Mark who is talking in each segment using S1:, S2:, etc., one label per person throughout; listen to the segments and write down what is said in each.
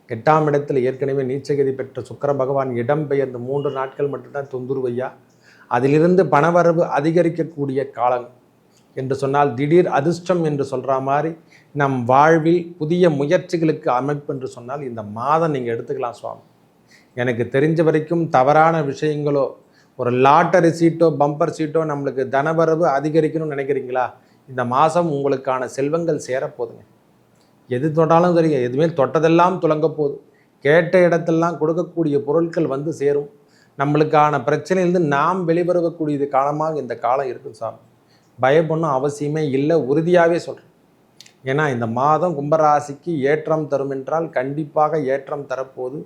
S1: 8ஆம் இடத்தில் ஏற்கனவே நீச்சகதி பெற்ற சுக்கிர பகவான் இடம்பெயர்ந்து 3 நாட்கள் மட்டும்தான் தொந்தரவு ஐயா. அதிலிருந்து பணவரவு அதிகரிக்கக்கூடிய காலம் என்று சொன்னால் திடீர் அதிர்ஷ்டம் என்று சொல்கிற மாதிரி நம் வாழ்வில் புதிய முயற்சிகளுக்கு அமைப்பு என்று சொன்னால் இந்த மாதம் நீங்கள் எடுத்துக்கலாம் சுவாமி. எனக்கு தெரிஞ்ச வரைக்கும் தவறான விஷயங்களோ ஒரு லாட்டரி சீட்டோ பம்பர் சீட்டோ நம்மளுக்கு தனவரவு அதிகரிக்கணும்னு நினைக்கிறீங்களா, இந்த மாதம் உங்களுக்கான செல்வங்கள் சேரப்போதுங்க. எது தொட்டாலும் சரி, எதுவுமே தொட்டதெல்லாம் துலங்க போகுது. கேட்ட இடத்தெல்லாம் கொடுக்கக்கூடிய பொருட்கள் வந்து சேரும். நம்மளுக்கான பிரச்சனையிலிருந்து நாம் வெளிவரக்கூடியது காலமாக இந்த காலம் இருக்கும் சாமி. பயப்படணும் அவசியமே இல்லை, உறுதியாகவே சொல்கிறேன். ஏன்னா இந்த மாதம் கும்பராசிக்கு ஏற்றம் தரும் என்றால் கண்டிப்பாக ஏற்றம் தரப்போது.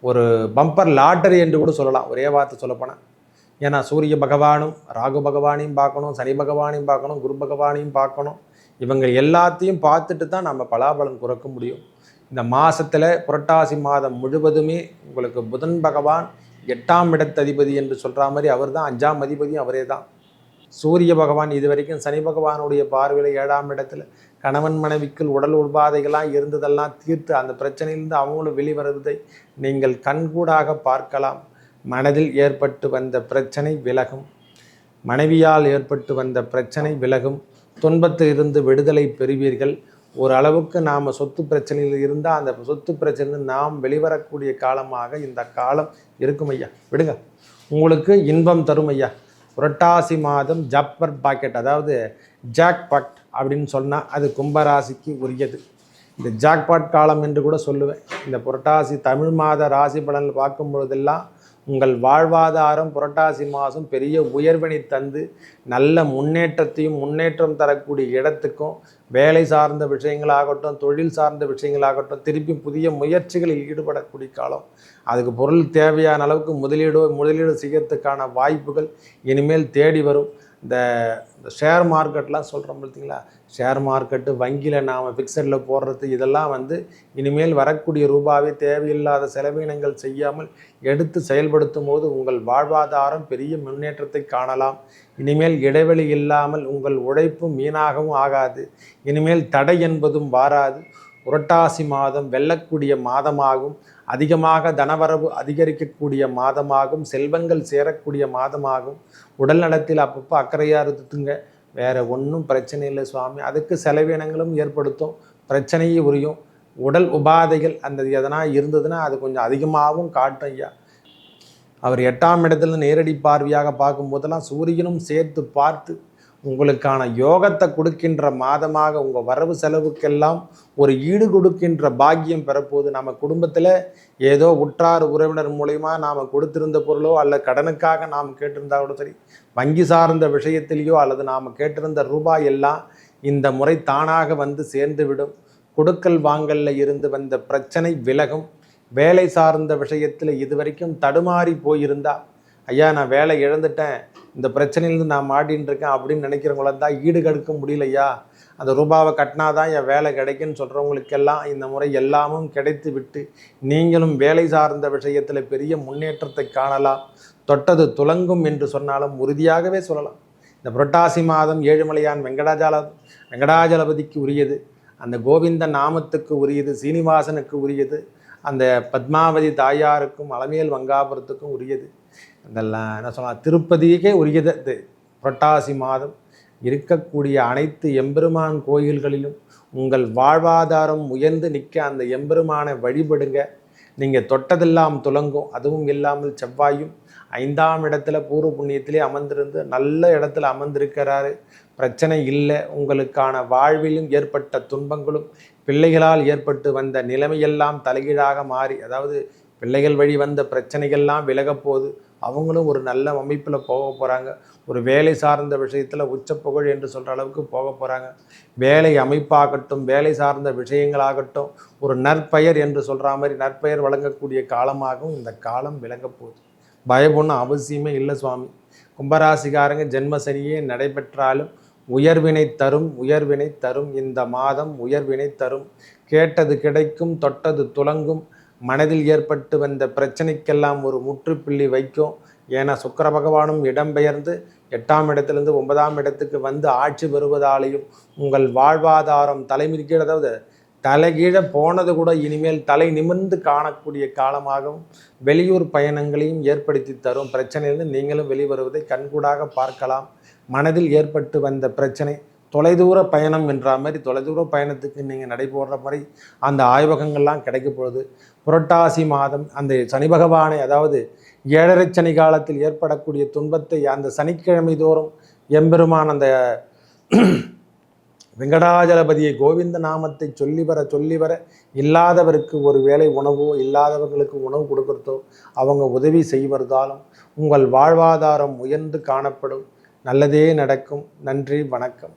S1: ஒரு பம்பர் லாட்டரி என்று கூட சொல்லலாம், ஒரே வார்த்தை சொல்லப்போனால். ஏன்னா சூரிய பகவானும் ராகு பகவானையும் பார்க்கணும், சனி பகவானையும் பார்க்கணும், குரு பகவானையும் பார்க்கணும். இவங்க எல்லாத்தையும் பார்த்துட்டு தான் நம்ம பலாபலன் குறைக்க முடியும். இந்த மாதத்தில் புரட்டாசி மாதம் முழுவதுமே உங்களுக்கு புதன் பகவான் 8ஆம் இடத்ததிபதி என்று சொல்கிற மாதிரி அவர் தான், 5ஆம் அதிபதியும் அவரே தான். சூரிய பகவான் இது வரைக்கும் சனி பகவானுடைய பார்வையில் 7ஆம் இடத்துல கணவன் மனைவிக்குள் உடல் உபாதைகளாக இருந்ததெல்லாம் தீர்த்து அந்த பிரச்சனையிலிருந்து அவங்களும் வெளிவருவதை நீங்கள் கண்கூடாக பார்க்கலாம். மனதில் ஏற்பட்டு வந்த பிரச்சனை விலகும், மனைவியால் ஏற்பட்டு வந்த பிரச்சனை விலகும், துன்பத்தில் இருந்து விடுதலை பெறுவீர்கள். ஓரளவுக்கு நாம் சொத்து பிரச்சனையில் இருந்தால் அந்த சொத்து பிரச்சனையில் நாம் வெளிவரக்கூடிய காலமாக இந்த காலம் இருக்கும் ஐயா. விடுங்க, உங்களுக்கு இன்பம் தரும் ஐயா. புரட்டாசி மாதம் ஜப்பர் பாக்கெட், அதாவது ஜாக்பாட் அப்படின்னு சொன்னால் அது கும்பராசிக்கு உரியது. இந்த ஜாக்பாட் காலம் என்று கூட சொல்லுவேன். இந்த புரட்டாசி தமிழ் மாத ராசி பலன்கள் பார்க்கும் பொழுதெல்லாம் உங்கள் வாழ்வாதாரம் புரட்டாசி மாதம் பெரிய உயர்வினை தந்து நல்ல முன்னேற்றம் தரக்கூடிய இடத்துக்கும், வேலை சார்ந்த விஷயங்களாகட்டும், தொழில் சார்ந்த விஷயங்களாகட்டும், திருப்பி புதிய முயற்சிகளில் ஈடுபடக்கூடிய காலம். அதுக்கு பொருள் தேவையான அளவுக்கு முதலீடு செய்யறதுக்கான வாய்ப்புகள் இனிமேல் தேடி வரும். இந்த ஷேர் மார்க்கெட்லாம் சொல்கிறோம் பார்த்தீங்களா, ஷேர் மார்க்கெட்டு, வங்கியில் நாம் ஃபிக்ஸடில் போடுறது, இதெல்லாம் இனிமேல் வரக்கூடிய ரூபாவே தேவையில்லாத செலவினங்கள் செய்யாமல் எடுத்து செயல்படுத்தும் போது உங்கள் வாழ்வாதாரம் பெரிய முன்னேற்றத்தை காணலாம். இனிமேல் இடைவெளி இல்லாமல் உங்கள் உழைப்பும் வீணாகவும் ஆகாது. இனிமேல் தடை என்பதும் வாராது. புரட்டாசி மாதம் வெல்லக்கூடிய மாதமாகும், அதிகமாக தனவரவு அதிகரிக்கக்கூடிய மாதமாகும், செல்வங்கள் சேரக்கூடிய மாதமாகும். உடல் நலத்தில் அப்பப்போ அக்கறையாக இருந்துங்க, வேறு ஒன்றும் பிரச்சனை இல்லை சுவாமி. அதுக்கு செலவினங்களும் ஏற்படுத்தும், பிரச்சனையே உரியும். உடல் உபாதைகள் அந்த எதனா இருந்ததுன்னா அது கொஞ்சம் அதிகமாகவும் காட்டும் ஐயா. அவர் 8ஆம் இடத்துல நேரடி பார்வையாக பார்க்கும்போதெல்லாம் சூரியனும் சேர்த்து பார்த்து உங்களுக்கான யோகத்தை கொடுக்கின்ற மாதமாக உங்கள் வரவு செலவுக்கெல்லாம் ஒரு ஈடு கொடுக்கின்ற பாக்கியம் பெறப்போது. நம்ம குடும்பத்தில் ஏதோ உற்றார் உறவினர் மூலயமா நாம் கொடுத்திருந்த பொருளோ அல்ல கடனுக்காக நாம் கேட்டிருந்தா கூட சரி, வங்கி சார்ந்த விஷயத்திலேயோ அல்லது நாம் கேட்டிருந்த ரூபாய் எல்லாம் இந்த முறை தானாக சேர்ந்துவிடும். கொடுக்கல் வாங்கலில் இருந்து வந்த பிரச்சனை விலகும். வேலை சார்ந்த விஷயத்தில் இதுவரைக்கும் தடுமாறி போயிருந்தா, ஐயா நான் வேலை இழந்துட்டேன், இந்த பிரச்சனையிலேருந்து நான் மாட்டின்னு இருக்கேன் அப்படின்னு நினைக்கிறவங்கள தான் ஈடு கடுக்க முடியலையா, அந்த ரூபாவை கட்டினாதான் என் வேலை கிடைக்குன்னு சொல்கிறவங்களுக்கெல்லாம் இந்த முறை எல்லாமும் கிடைத்து விட்டு நீங்களும் வேலை சார்ந்த விஷயத்தில் பெரிய முன்னேற்றத்தை காணலாம். தொட்டது துலங்கும் என்று சொன்னாலும் உறுதியாகவே சொல்லலாம். இந்த புரட்டாசி மாதம் ஏழுமலையான் வெங்கடாஜலபதிக்கு உரியது, அந்த கோவிந்த நாமத்துக்கு உரியது, சீனிவாசனுக்கு உரியது, அந்த பத்மாவதி தாயாருக்கும் அலமேல் வங்காபுரத்துக்கும் உரியது. அதெல்லாம் என்ன சொல்லலாம், திருப்பதிக்கே உரியது. இது புரட்டாசி மாதம் இருக்கக்கூடிய அனைத்து எம்பெருமான் கோயில்களிலும் உங்கள் வாழ்வாதாரம் உயர்ந்து நிற்க அந்த எம்பெருமானை வழிபடுங்க. நீங்கள் தொட்டதெல்லாம் துலங்கும். அதுவும் இல்லாமல் செவ்வாயும் 5ஆம் இடத்துல பூர்வ புண்ணியத்திலே அமர்ந்திருந்து நல்ல இடத்துல அமர்ந்திருக்கிறாரு. பிரச்சனை இல்லை. உங்களுக்கான வாழ்விலும் ஏற்பட்ட துன்பங்களும் பிள்ளைகளால் ஏற்பட்டு வந்த நிலைமையெல்லாம் தலைகீழாக மாறி, அதாவது பிள்ளைகள் வழி வந்த பிரச்சனைகள்லாம் விலகப்போகுது. அவங்களும் ஒரு நல்ல அமைப்பில் போக போகிறாங்க. ஒரு வேலை சார்ந்த விஷயத்தில் உச்சப்புகழ் என்று சொல்கிற அளவுக்கு போக போகிறாங்க. வேலை அமைப்பாகட்டும், வேலை சார்ந்த விஷயங்களாகட்டும், ஒரு நற்பெயர் என்று சொல்கிற மாதிரி நற்பெயர் வழங்கக்கூடிய காலமாகவும் இந்த காலம் விளங்க போகுது. பயப்படணும் அவசியமே இல்லை சுவாமி. கும்பராசிக்காரங்க ஜென்மசனியே நடைபெற்றாலும் உயர்வினை தரும். இந்த மாதம் உயர்வினை தரும். கேட்டது கிடைக்கும், தொட்டது துலங்கும். மனதில் ஏற்பட்டு வந்த பிரச்சனைக்கெல்லாம் ஒரு முற்றுப்புள்ளி வைக்கும். ஏன்னா சுக்கிர பகவானும் இடம்பெயர்ந்து 8ஆம் இடத்திலிருந்து 9ஆம் இடத்துக்கு ஆட்சி வருவதாலேயும் உங்கள் வாழ்வாதாரம் தலைமிதிக்க, அதாவது தலைகீழ போனது கூட இனிமேல் தலை நிமிர்ந்து காணக்கூடிய காலமாகவும் வெளியூர் பயணங்களையும் ஏற்படுத்தி தரும். பிரச்சனையிலிருந்து நீங்களும் வெளிவருவதை கண்கூடாக பார்க்கலாம். மனதில் ஏற்பட்டு வந்த பிரச்சனை தொலைதூர பயணம் என்ற மாதிரி தொலைதூர பயணத்துக்கு நீங்கள் நடைபோடுற மாதிரி அந்த ஆய்வகங்கள்லாம் கிடைக்க பொழுது புரட்டாசி மாதம் அந்த சனி பகவானை, அதாவது 7.5 சனி காலத்தில் ஏற்படக்கூடிய துன்பத்தை அந்த சனிக்கிழமை தோறும் எம்பெருமான் அந்த வெங்கடாஜலபதியை கோவிந்த நாமத்தை சொல்லி வர இல்லாதவருக்கு ஒரு வேளை உணவோ இல்லாதவர்களுக்கு உணவு கொடுக்கறதோ அவங்க உதவி செய்வதாலும் உங்கள் வாழ்வாதாரம் உயர்ந்து காணப்படும். நல்லதே நடக்கும். நன்றி, வணக்கம்.